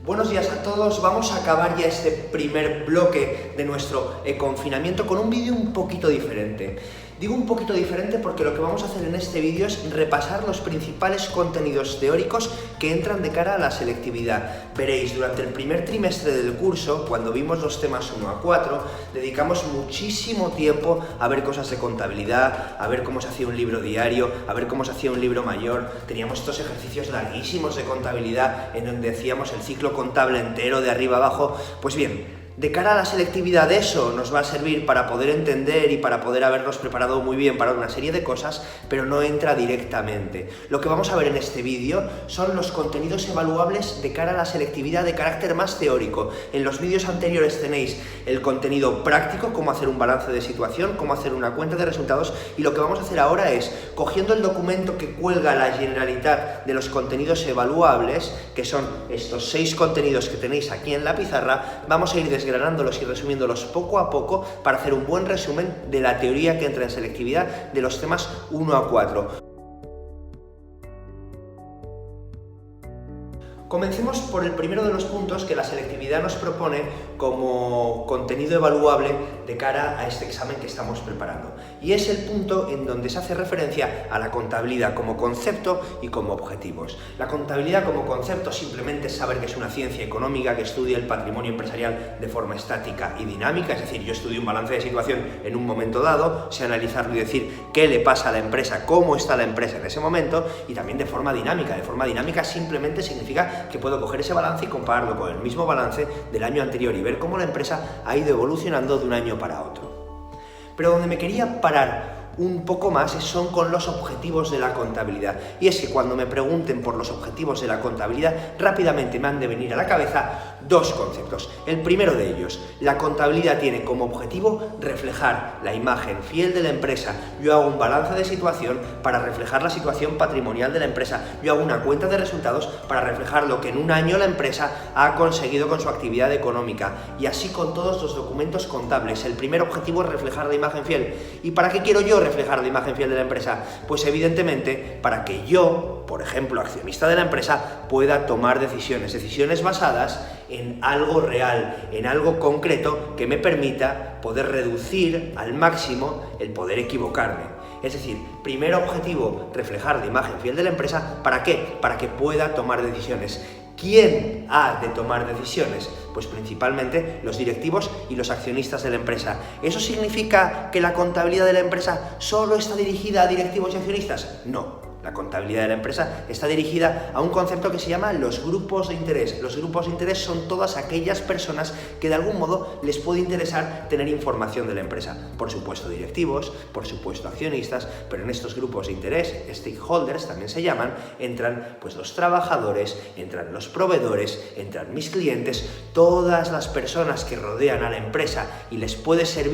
Buenos días a todos, vamos a acabar ya este primer bloque de nuestro confinamiento con un vídeo un poquito diferente. Digo un poquito diferente porque lo que vamos a hacer en este vídeo es repasar los principales contenidos teóricos que entran de cara a la selectividad. Veréis, durante el primer trimestre del curso, cuando vimos los temas 1 a 4, dedicamos muchísimo tiempo a ver cosas de contabilidad, a ver cómo se hacía un libro diario, a ver cómo se hacía un libro mayor. Teníamos estos ejercicios larguísimos de contabilidad en donde hacíamos el ciclo contable entero de arriba abajo. Pues bien, de cara a la selectividad, eso nos va a servir para poder entender y para poder habernos preparado muy bien para una serie de cosas, pero no entra directamente. Lo que vamos a ver en este vídeo son los contenidos evaluables de cara a la selectividad de carácter más teórico. En los vídeos anteriores tenéis el contenido práctico, cómo hacer un balance de situación, cómo hacer una cuenta de resultados, y lo que vamos a hacer ahora es, cogiendo el documento que cuelga la Generalitat de los contenidos evaluables, que son estos 6 contenidos que tenéis aquí en la pizarra, vamos a ir desgranándolos y resumiéndolos poco a poco para hacer un buen resumen de la teoría que entra en selectividad de los temas 1 a 4. Comencemos por el primero de los puntos que la selectividad nos propone como contenido evaluable de cara a este examen que estamos preparando. Y es el punto en donde se hace referencia a la contabilidad como concepto y como objetivos. La contabilidad como concepto simplemente es saber que es una ciencia económica que estudia el patrimonio empresarial de forma estática y dinámica, es decir, yo estudio un balance de situación en un momento dado, sé analizarlo y decir qué le pasa a la empresa, cómo está la empresa en ese momento, y también de forma dinámica. De forma dinámica simplemente significa que puedo coger ese balance y compararlo con el mismo balance del año anterior y ver cómo la empresa ha ido evolucionando de un año para otro. Pero donde me quería parar un poco más son con los objetivos de la contabilidad. Y es que cuando me pregunten por los objetivos de la contabilidad, rápidamente me han de venir a la cabeza 2 conceptos. El primero de ellos, la contabilidad tiene como objetivo reflejar la imagen fiel de la empresa. Yo hago un balance de situación para reflejar la situación patrimonial de la empresa. Yo hago una cuenta de resultados para reflejar lo que en un año la empresa ha conseguido con su actividad económica. Y así con todos los documentos contables. El primer objetivo es reflejar la imagen fiel. ¿Y para qué quiero yo reflejar la imagen fiel de la empresa? Pues evidentemente para que yo, por ejemplo, accionista de la empresa, pueda tomar decisiones basadas en algo real, en algo concreto que me permita poder reducir al máximo el poder equivocarme. Es decir, primer objetivo, reflejar la imagen fiel de la empresa. ¿Para qué? Para que pueda tomar decisiones. ¿Quién ha de tomar decisiones? Pues principalmente los directivos y los accionistas de la empresa. ¿Eso significa que la contabilidad de la empresa solo está dirigida a directivos y accionistas? No. La contabilidad de la empresa está dirigida a un concepto que se llama los grupos de interés. Los grupos de interés son todas aquellas personas que de algún modo les puede interesar tener información de la empresa. Por supuesto directivos, por supuesto accionistas, pero en estos grupos de interés, stakeholders también se llaman, entran pues los trabajadores, entran los proveedores, entran mis clientes, todas las personas que rodean a la empresa y les puede ser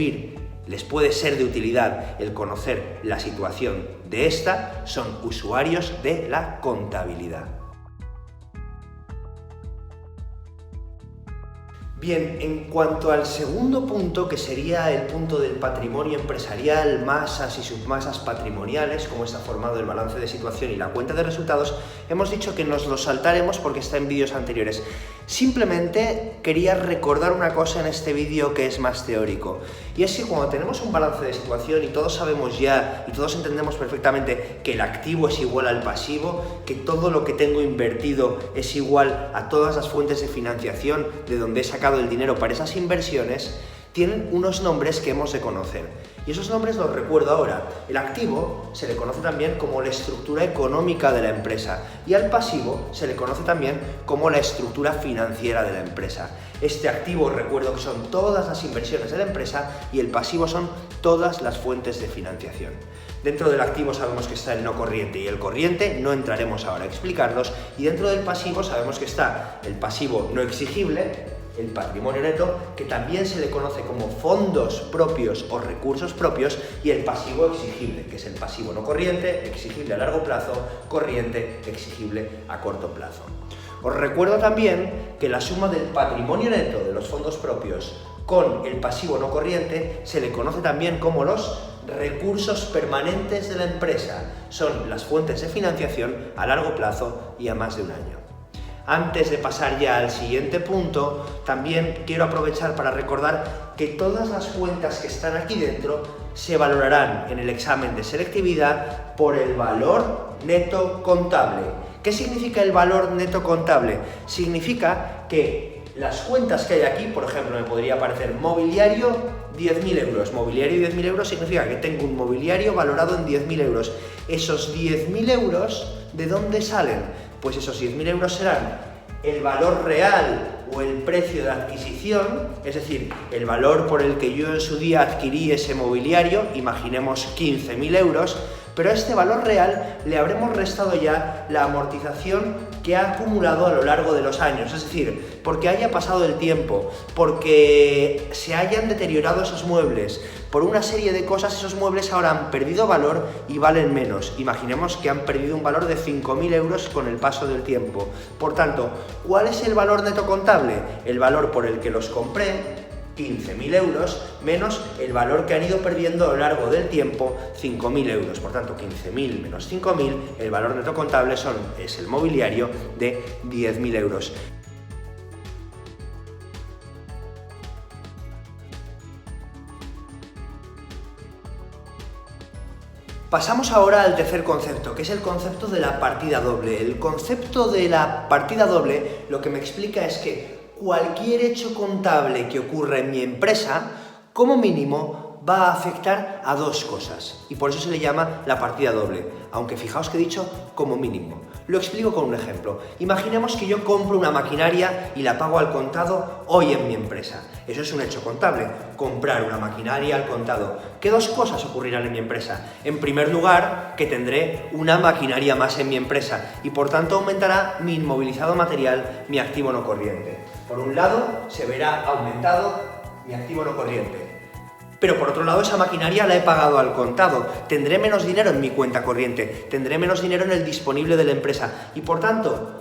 de utilidad el conocer la situación de esta, son usuarios de la contabilidad. Bien, en cuanto al segundo punto, que sería el punto del patrimonio empresarial, masas y submasas patrimoniales, cómo está formado el balance de situación y la cuenta de resultados, hemos dicho que nos lo saltaremos porque está en vídeos anteriores. Simplemente quería recordar una cosa en este vídeo que es más teórico, y es que cuando tenemos un balance de situación y todos sabemos ya y todos entendemos perfectamente que el activo es igual al pasivo, que todo lo que tengo invertido es igual a todas las fuentes de financiación de donde he sacado el dinero para esas inversiones, tienen unos nombres que hemos de conocer. Y esos nombres los recuerdo ahora. El activo se le conoce también como la estructura económica de la empresa y al pasivo se le conoce también como la estructura financiera de la empresa. Este activo recuerdo que son todas las inversiones de la empresa y el pasivo son todas las fuentes de financiación. Dentro del activo sabemos que está el no corriente y el corriente, no entraremos ahora a explicarlos, y dentro del pasivo sabemos que está el pasivo no exigible, el patrimonio neto, que también se le conoce como fondos propios o recursos propios, y el pasivo exigible, que es el pasivo no corriente, exigible a largo plazo, corriente, exigible a corto plazo. Os recuerdo también que la suma del patrimonio neto de los fondos propios con el pasivo no corriente se le conoce también como los recursos permanentes de la empresa. Son las fuentes de financiación a largo plazo y a más de un año. Antes de pasar ya al siguiente punto, también quiero aprovechar para recordar que todas las cuentas que están aquí dentro se valorarán en el examen de selectividad por el valor neto contable. ¿Qué significa el valor neto contable? Significa que las cuentas que hay aquí, por ejemplo, me podría aparecer mobiliario 10.000 euros. Mobiliario 10.000 euros significa que tengo un mobiliario valorado en 10.000 euros. Esos 10.000 euros, ¿de dónde salen? Pues esos 10.000 euros serán el valor real o el precio de adquisición, es decir, el valor por el que yo en su día adquirí ese mobiliario, imaginemos 15.000 euros, pero a este valor real le habremos restado ya la amortización que ha acumulado a lo largo de los años, es decir, porque haya pasado el tiempo, porque se hayan deteriorado esos muebles, por una serie de cosas esos muebles ahora han perdido valor y valen menos. Imaginemos que han perdido un valor de 5.000 euros con el paso del tiempo. Por tanto, ¿cuál es el valor neto contable? El valor por el que los compré, 15.000 euros, menos el valor que han ido perdiendo a lo largo del tiempo, 5.000 euros. Por tanto, 15.000 menos 5.000, el valor neto contable es el mobiliario de 10.000 euros. Pasamos ahora al tercer concepto, que es el concepto de la partida doble. El concepto de la partida doble lo que me explica es que cualquier hecho contable que ocurra en mi empresa, como mínimo, va a afectar a dos cosas. Y por eso se le llama la partida doble, aunque fijaos que he dicho como mínimo. Lo explico con un ejemplo. Imaginemos que yo compro una maquinaria y la pago al contado hoy en mi empresa. Eso es un hecho contable, comprar una maquinaria al contado. ¿Qué dos cosas ocurrirán en mi empresa? En primer lugar, que tendré una maquinaria más en mi empresa y por tanto aumentará mi inmovilizado material, mi activo no corriente. Por un lado, se verá aumentado mi activo no corriente. Pero por otro lado, esa maquinaria la he pagado al contado. Tendré menos dinero en mi cuenta corriente, tendré menos dinero en el disponible de la empresa y por tanto,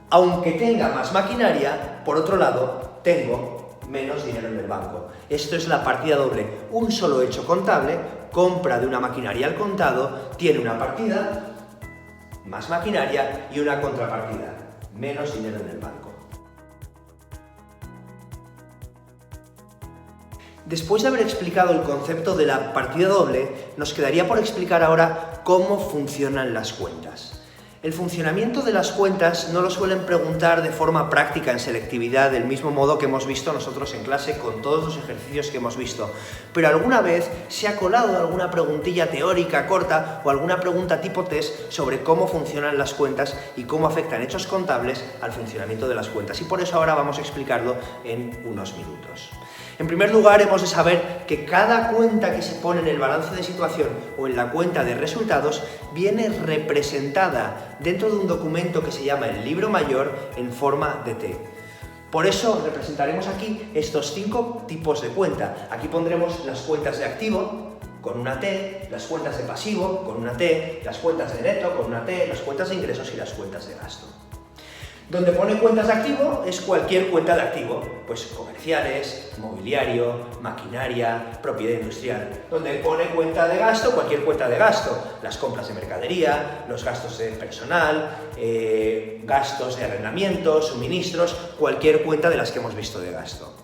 aunque tenga más maquinaria, por otro lado, tengo menos dinero en el banco. Esto es la partida doble. Un solo hecho contable, compra de una maquinaria al contado, tiene una partida, más maquinaria y una contrapartida, menos dinero en el banco. Después de haber explicado el concepto de la partida doble, nos quedaría por explicar ahora cómo funcionan las cuentas. El funcionamiento de las cuentas no lo suelen preguntar de forma práctica en selectividad, del mismo modo que hemos visto nosotros en clase con todos los ejercicios que hemos visto, pero alguna vez se ha colado alguna preguntilla teórica corta o alguna pregunta tipo test sobre cómo funcionan las cuentas y cómo afectan hechos contables al funcionamiento de las cuentas, y por eso ahora vamos a explicarlo en unos minutos. En primer lugar, hemos de saber que cada cuenta que se pone en el balance de situación o en la cuenta de resultados viene representada dentro de un documento que se llama el libro mayor en forma de T. Por eso representaremos aquí estos 5 tipos de cuenta. Aquí pondremos las cuentas de activo con una T, las cuentas de pasivo con una T, las cuentas de neto con una T, las cuentas de ingresos y las cuentas de gasto. Donde pone cuentas de activo es cualquier cuenta de activo, pues comerciales, mobiliario, maquinaria, propiedad industrial. Donde pone cuenta de gasto, cualquier cuenta de gasto, las compras de mercadería, los gastos de personal, gastos de arrendamiento, suministros, cualquier cuenta de las que hemos visto de gasto.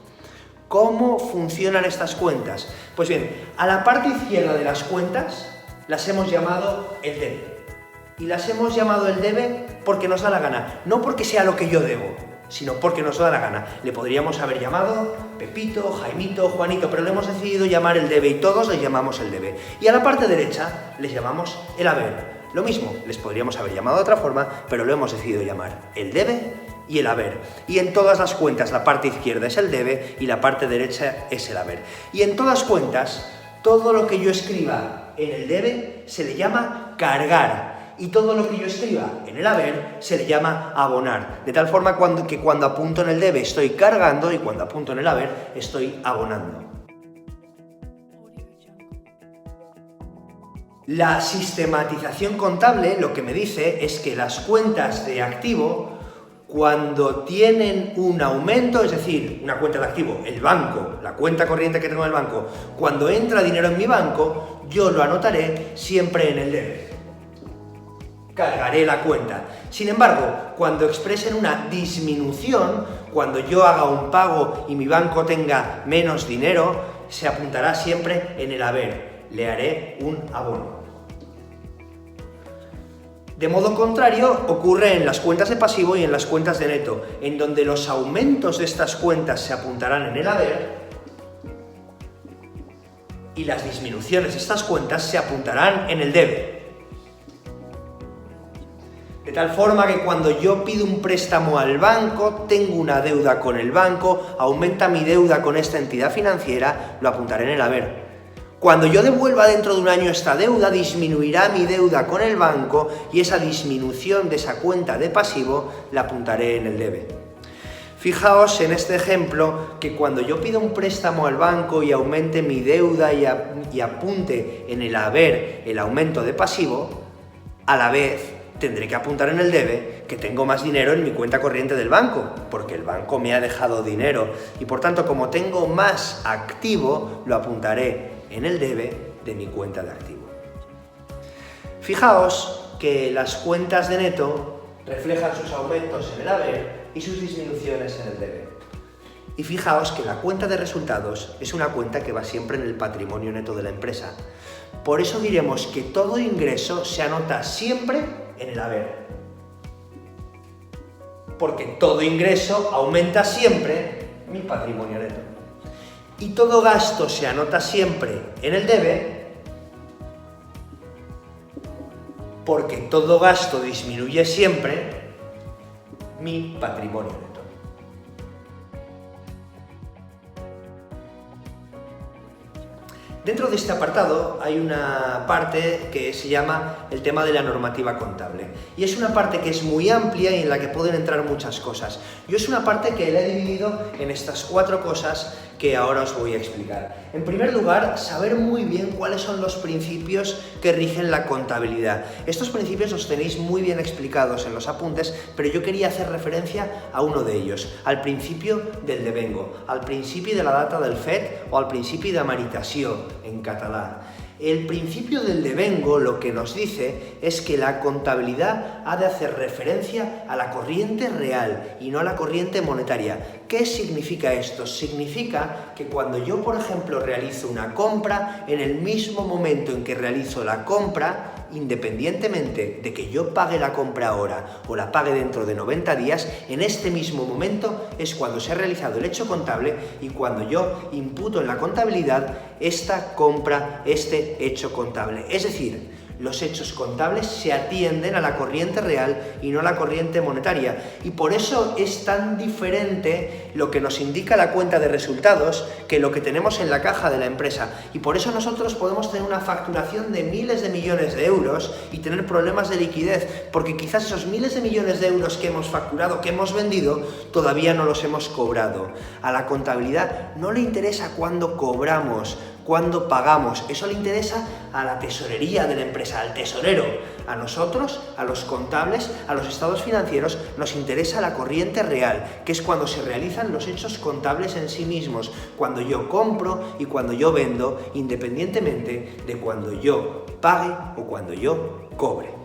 ¿Cómo funcionan estas cuentas? Pues bien, a la parte izquierda de las cuentas las hemos llamado el debe. Y las hemos llamado el debe porque nos da la gana, no porque sea lo que yo debo, sino porque nos da la gana. Le podríamos haber llamado Pepito, Jaimito, Juanito, pero le hemos decidido llamar el debe y todos les llamamos el debe. Y a la parte derecha les llamamos el haber. Lo mismo, les podríamos haber llamado de otra forma, pero lo hemos decidido llamar el debe y el haber. Y en todas las cuentas la parte izquierda es el debe y la parte derecha es el haber. Y en todas cuentas, todo lo que yo escriba en el debe se le llama cargar. y todo lo que yo escriba en el haber se le llama abonar, de tal forma que cuando apunto en el debe estoy cargando y cuando apunto en el haber estoy abonando. La sistematización contable lo que me dice es que las cuentas de activo, cuando tienen un aumento, es decir, una cuenta de activo, el banco, la cuenta corriente que tengo en el banco, cuando entra dinero en mi banco, yo lo anotaré siempre en el debe. Cargaré la cuenta. Sin embargo, cuando expresen una disminución, cuando yo haga un pago y mi banco tenga menos dinero, se apuntará siempre en el haber. Le haré un abono. De modo contrario, ocurre en las cuentas de pasivo y en las cuentas de neto, en donde los aumentos de estas cuentas se apuntarán en el haber y las disminuciones de estas cuentas se apuntarán en el debe. De tal forma que cuando yo pido un préstamo al banco, tengo una deuda con el banco, aumenta mi deuda con esta entidad financiera, lo apuntaré en el haber. Cuando yo devuelva dentro de un año esta deuda, disminuirá mi deuda con el banco y esa disminución de esa cuenta de pasivo la apuntaré en el debe. Fijaos en este ejemplo que cuando yo pido un préstamo al banco y aumente mi deuda y apunte en el haber el aumento de pasivo, a la vez tendré que apuntar en el debe que tengo más dinero en mi cuenta corriente del banco, porque el banco me ha dejado dinero y por tanto como tengo más activo, lo apuntaré en el debe de mi cuenta de activo. Fijaos que las cuentas de neto reflejan sus aumentos en el haber y sus disminuciones en el debe. Y fijaos que la cuenta de resultados es una cuenta que va siempre en el patrimonio neto de la empresa. Por eso diremos que todo ingreso se anota siempre en el haber. Porque todo ingreso aumenta siempre mi patrimonio neto. Y todo gasto se anota siempre en el debe, porque todo gasto disminuye siempre mi patrimonio neto. Dentro de este apartado hay una parte que se llama el tema de la normativa contable y es una parte que es muy amplia y en la que pueden entrar muchas cosas. Yo es una parte que la he dividido en estas 4 cosas que ahora os voy a explicar. En primer lugar, saber muy bien cuáles son los principios que rigen la contabilidad. Estos principios los tenéis muy bien explicados en los apuntes, pero yo quería hacer referencia a uno de ellos, al principio del devengo, al principi de la data del fet o al principi de meritació en catalán. El principio del devengo lo que nos dice es que la contabilidad ha de hacer referencia a la corriente real y no a la corriente monetaria. ¿Qué significa esto? Significa que cuando yo, por ejemplo, realizo una compra, en el mismo momento en que realizo la compra, independientemente de que yo pague la compra ahora o la pague dentro de 90 días, en este mismo momento es cuando se ha realizado el hecho contable y cuando yo imputo en la contabilidad esta compra, este hecho contable. Es decir, los hechos contables se atienden a la corriente real y no a la corriente monetaria. Y por eso es tan diferente lo que nos indica la cuenta de resultados que lo que tenemos en la caja de la empresa. Y por eso nosotros podemos tener una facturación de miles de millones de euros y tener problemas de liquidez, porque quizás esos miles de millones de euros que hemos facturado, que hemos vendido, todavía no los hemos cobrado. A la contabilidad no le interesa cuándo cobramos, cuándo pagamos, eso le interesa a la tesorería de la empresa, al tesorero. A nosotros, a los contables, a los estados financieros, nos interesa la corriente real, que es cuando se realizan los hechos contables en sí mismos, cuando yo compro y cuando yo vendo, independientemente de cuando yo pague o cuando yo cobre.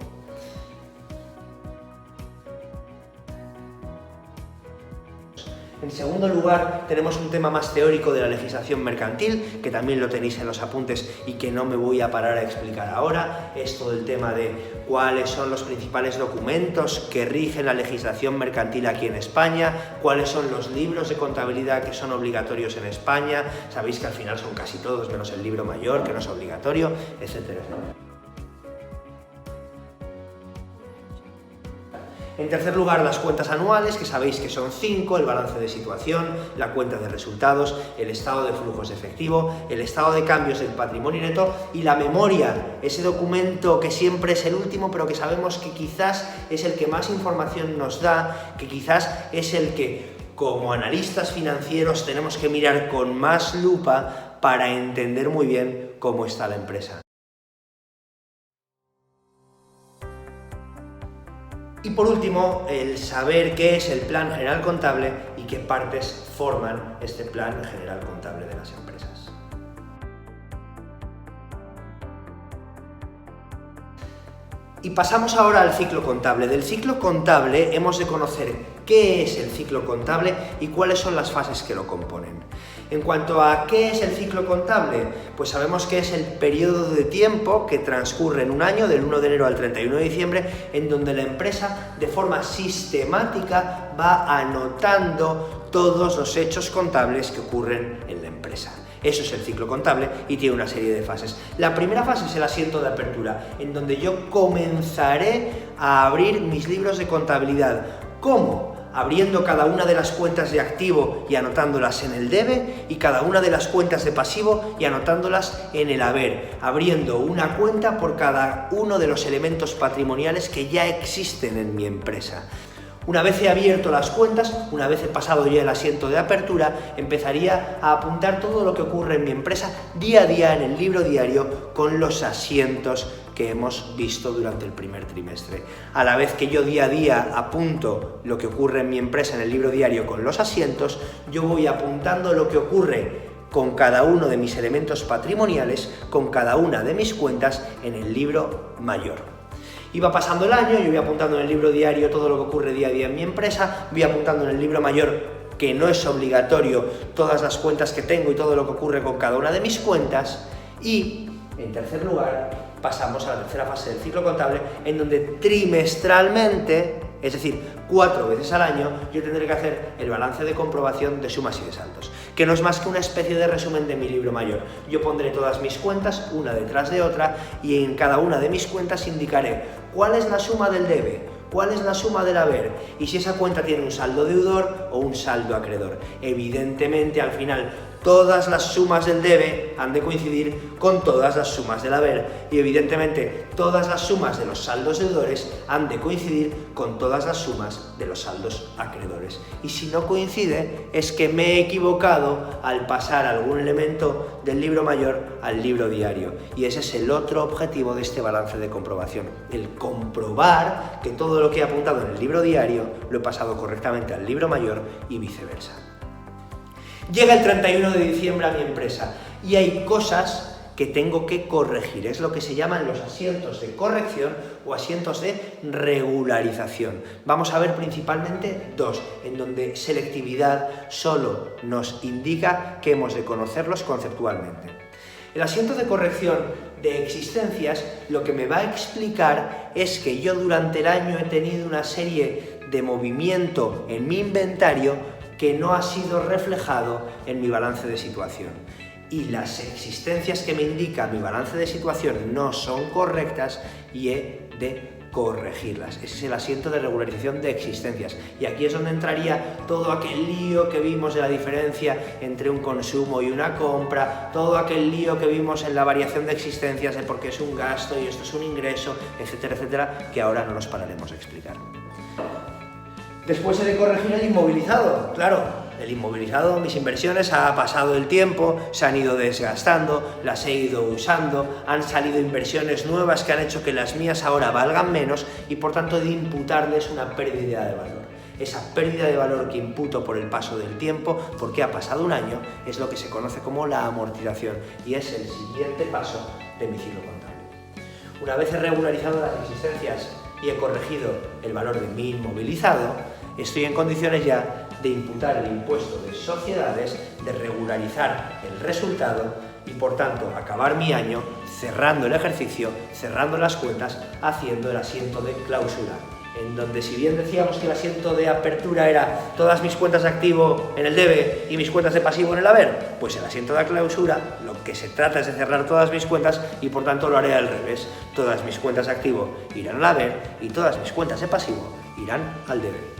En segundo lugar, tenemos un tema más teórico de la legislación mercantil, que también lo tenéis en los apuntes y que no me voy a parar a explicar ahora. Es todo el tema de cuáles son los principales documentos que rigen la legislación mercantil aquí en España, cuáles son los libros de contabilidad que son obligatorios en España. Sabéis que al final son casi todos, menos el libro mayor, que no es obligatorio, etcétera. En tercer lugar, las cuentas anuales, que sabéis que son 5, el balance de situación, la cuenta de resultados, el estado de flujos de efectivo, el estado de cambios del patrimonio neto y la memoria, ese documento que siempre es el último, pero que sabemos que quizás es el que más información nos da, que quizás es el que, como analistas financieros, tenemos que mirar con más lupa para entender muy bien cómo está la empresa. Y por último, el saber qué es el plan general contable y qué partes forman este plan general contable de las empresas. Y pasamos ahora al ciclo contable. Del ciclo contable hemos de conocer qué es el ciclo contable y cuáles son las fases que lo componen. En cuanto a qué es el ciclo contable, pues sabemos que es el periodo de tiempo que transcurre en un año, del 1 de enero al 31 de diciembre, en donde la empresa de forma sistemática va anotando todos los hechos contables que ocurren en la empresa. Eso es el ciclo contable y tiene una serie de fases. La primera fase es el asiento de apertura, en donde yo comenzaré a abrir mis libros de contabilidad. ¿Cómo? Abriendo cada una de las cuentas de activo y anotándolas en el debe, y cada una de las cuentas de pasivo y anotándolas en el haber, abriendo una cuenta por cada uno de los elementos patrimoniales que ya existen en mi empresa. Una vez he abierto las cuentas, una vez he pasado ya el asiento de apertura, empezaría a apuntar todo lo que ocurre en mi empresa día a día en el libro diario con los asientos que hemos visto durante el primer trimestre. A la vez que yo día a día apunto lo que ocurre en mi empresa en el libro diario con los asientos, yo voy apuntando lo que ocurre con cada uno de mis elementos patrimoniales, con cada una de mis cuentas en el libro mayor. Y va pasando el año, yo voy apuntando en el libro diario todo lo que ocurre día a día en mi empresa, voy apuntando en el libro mayor, que no es obligatorio, todas las cuentas que tengo y todo lo que ocurre con cada una de mis cuentas. Y, en tercer lugar, pasamos a la tercera fase del ciclo contable, en donde trimestralmente, es decir, 4 veces al año, yo tendré que hacer el balance de comprobación de sumas y de saldos, que no es más que una especie de resumen de mi libro mayor. Yo pondré todas mis cuentas, una detrás de otra, y en cada una de mis cuentas indicaré cuál es la suma del debe, cuál es la suma del haber, y si esa cuenta tiene un saldo deudor o un saldo acreedor. Evidentemente, al final, todas las sumas del debe han de coincidir con todas las sumas del haber, y evidentemente todas las sumas de los saldos deudores han de coincidir con todas las sumas de los saldos acreedores. Y si no coincide, es que me he equivocado al pasar algún elemento del libro mayor al libro diario, y ese es el otro objetivo de este balance de comprobación, el comprobar que todo lo que he apuntado en el libro diario lo he pasado correctamente al libro mayor y viceversa. Llega el 31 de diciembre a mi empresa y hay cosas que tengo que corregir. Es lo que se llaman los asientos de corrección o asientos de regularización. Vamos a ver principalmente dos, en donde selectividad solo nos indica que hemos de conocerlos conceptualmente. El asiento de corrección de existencias lo que me va a explicar es que yo durante el año he tenido una serie de movimiento en mi inventario que no ha sido reflejado en mi balance de situación. Y las existencias que me indica mi balance de situación no son correctas y he de corregirlas. Ese es el asiento de regularización de existencias. Y aquí es donde entraría todo aquel lío que vimos de la diferencia entre un consumo y una compra, todo aquel lío que vimos en la variación de existencias de por qué es un gasto y esto es un ingreso, etcétera, etcétera, que ahora no nos pararemos a explicar. Después he de corregir el inmovilizado. Claro, el inmovilizado, mis inversiones, ha pasado el tiempo, se han ido desgastando, las he ido usando, han salido inversiones nuevas que han hecho que las mías ahora valgan menos y por tanto he de imputarles una pérdida de valor. Esa pérdida de valor que imputo por el paso del tiempo, porque ha pasado un año, es lo que se conoce como la amortización y es el siguiente paso de mi ciclo contable. Una vez he regularizado las existencias y he corregido el valor de mi inmovilizado, estoy en condiciones ya de imputar el impuesto de sociedades, de regularizar el resultado y por tanto acabar mi año cerrando el ejercicio, cerrando las cuentas, haciendo el asiento de clausura, en donde si bien decíamos que el asiento de apertura era todas mis cuentas de activo en el debe y mis cuentas de pasivo en el haber, pues el asiento de clausura lo que se trata es de cerrar todas mis cuentas y por tanto lo haré al revés. Todas mis cuentas de activo irán al haber y todas mis cuentas de pasivo irán al debe.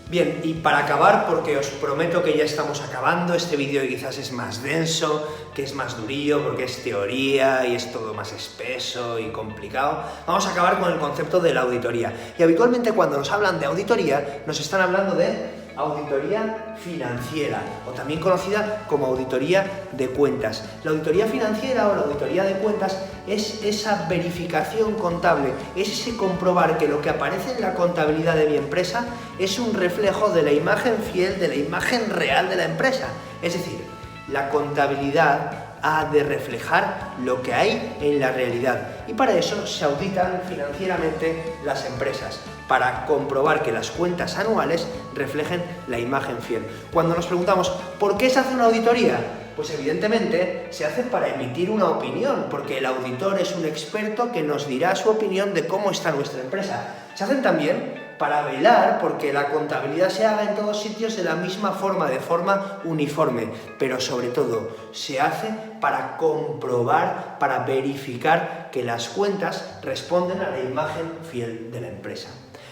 Bien, y para acabar, porque os prometo que ya estamos acabando, este vídeo quizás es más denso, que es más durillo, porque es teoría y es todo más espeso y complicado, vamos a acabar con el concepto de la auditoría. Y habitualmente cuando nos hablan de auditoría, nos están hablando de auditoría financiera, o también conocida como auditoría de cuentas. La auditoría financiera o la auditoría de cuentas es esa verificación contable, es ese comprobar que lo que aparece en la contabilidad de mi empresa es un reflejo de la imagen fiel, de la imagen real de la empresa. Es decir, la contabilidad ha de reflejar lo que hay en la realidad, y para eso se auditan financieramente las empresas, para comprobar que las cuentas anuales reflejen la imagen fiel. Cuando nos preguntamos ¿por qué se hace una auditoría? Pues evidentemente se hace para emitir una opinión, porque el auditor es un experto que nos dirá su opinión de cómo está nuestra empresa. Se hacen también para velar porque la contabilidad se haga en todos sitios de la misma forma, de forma uniforme, pero sobre todo se hace para comprobar, para verificar que las cuentas responden a la imagen fiel de la empresa.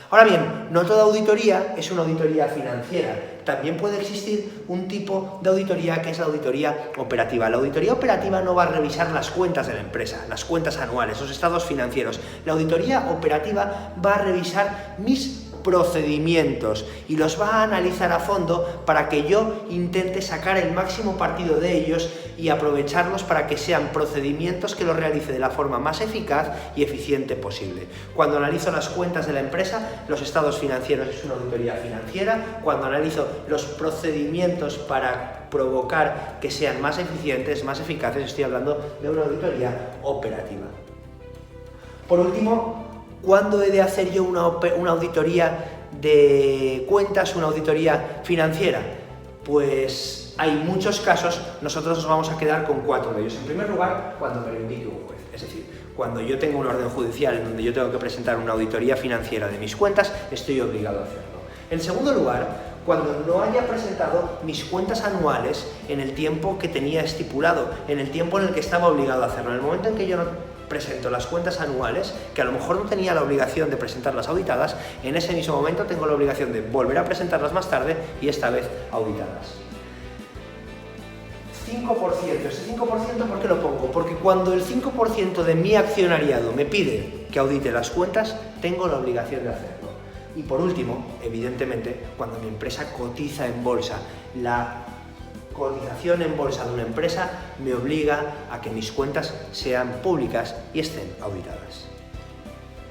Ahora bien, no toda auditoría es una auditoría financiera. También puede existir un tipo de auditoría que es la auditoría operativa. La auditoría operativa no va a revisar las cuentas de la empresa, las cuentas anuales, los estados financieros. La auditoría operativa va a revisar mis procedimientos y los va a analizar a fondo para que yo intente sacar el máximo partido de ellos y aprovecharlos para que sean procedimientos que los realice de la forma más eficaz y eficiente posible. Cuando analizo las cuentas de la empresa, los estados financieros es una auditoría financiera. Cuando analizo los procedimientos para provocar que sean más eficientes, más eficaces, estoy hablando de una auditoría operativa. Por último, ¿cuándo he de hacer yo una auditoría de cuentas, una auditoría financiera? Pues hay muchos casos, nosotros nos vamos a quedar con 4 de ellos. En primer lugar, cuando me lo indique un juez, es decir, cuando yo tengo una orden judicial en donde yo tengo que presentar una auditoría financiera de mis cuentas, estoy obligado a hacerlo. En segundo lugar, cuando no haya presentado mis cuentas anuales en el tiempo que tenía estipulado, en el tiempo en el que estaba obligado a hacerlo. En el momento en que yo no presento las cuentas anuales, que a lo mejor no tenía la obligación de presentarlas auditadas, en ese mismo momento tengo la obligación de volver a presentarlas más tarde y esta vez auditadas. 5%. ¿Ese 5% por qué lo pongo? Porque cuando el 5% de mi accionariado me pide que audite las cuentas, tengo la obligación de hacerlo. Y por último, evidentemente, cuando mi empresa cotiza en bolsa, la cotización en bolsa de una empresa me obliga a que mis cuentas sean públicas y estén auditadas.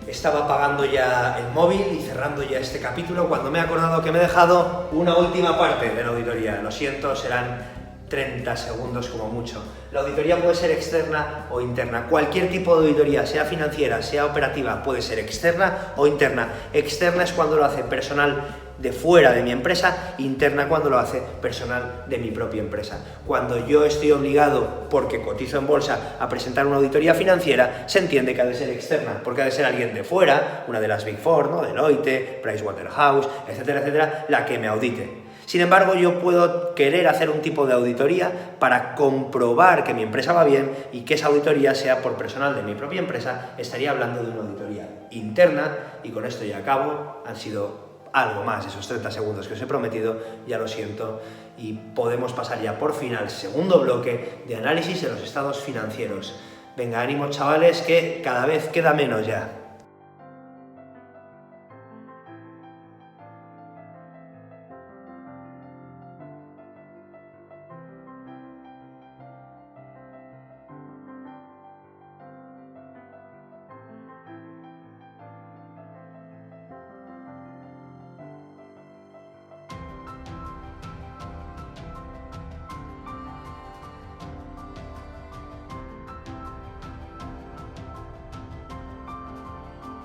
Estaba apagando ya el móvil y cerrando ya este capítulo cuando me he acordado que me he dejado una última parte de la auditoría. Lo siento, serán 30 segundos como mucho. La auditoría puede ser externa o interna. Cualquier tipo de auditoría, sea financiera, sea operativa, puede ser externa o interna. Externa es cuando lo hace personal de fuera de mi empresa, interna cuando lo hace personal de mi propia empresa. Cuando yo estoy obligado, porque cotizo en bolsa, a presentar una auditoría financiera, se entiende que ha de ser externa, porque ha de ser alguien de fuera, una de las Big Four, ¿no? Deloitte, Pricewaterhouse, etcétera, etcétera, la que me audite. Sin embargo, yo puedo querer hacer un tipo de auditoría para comprobar que mi empresa va bien y que esa auditoría sea por personal de mi propia empresa. Estaría hablando de una auditoría interna y con esto ya acabo. Han sido algo más esos 30 segundos que os he prometido, ya lo siento, y podemos pasar ya por fin al segundo bloque de análisis de los estados financieros. Venga, ánimo chavales, que cada vez queda menos ya.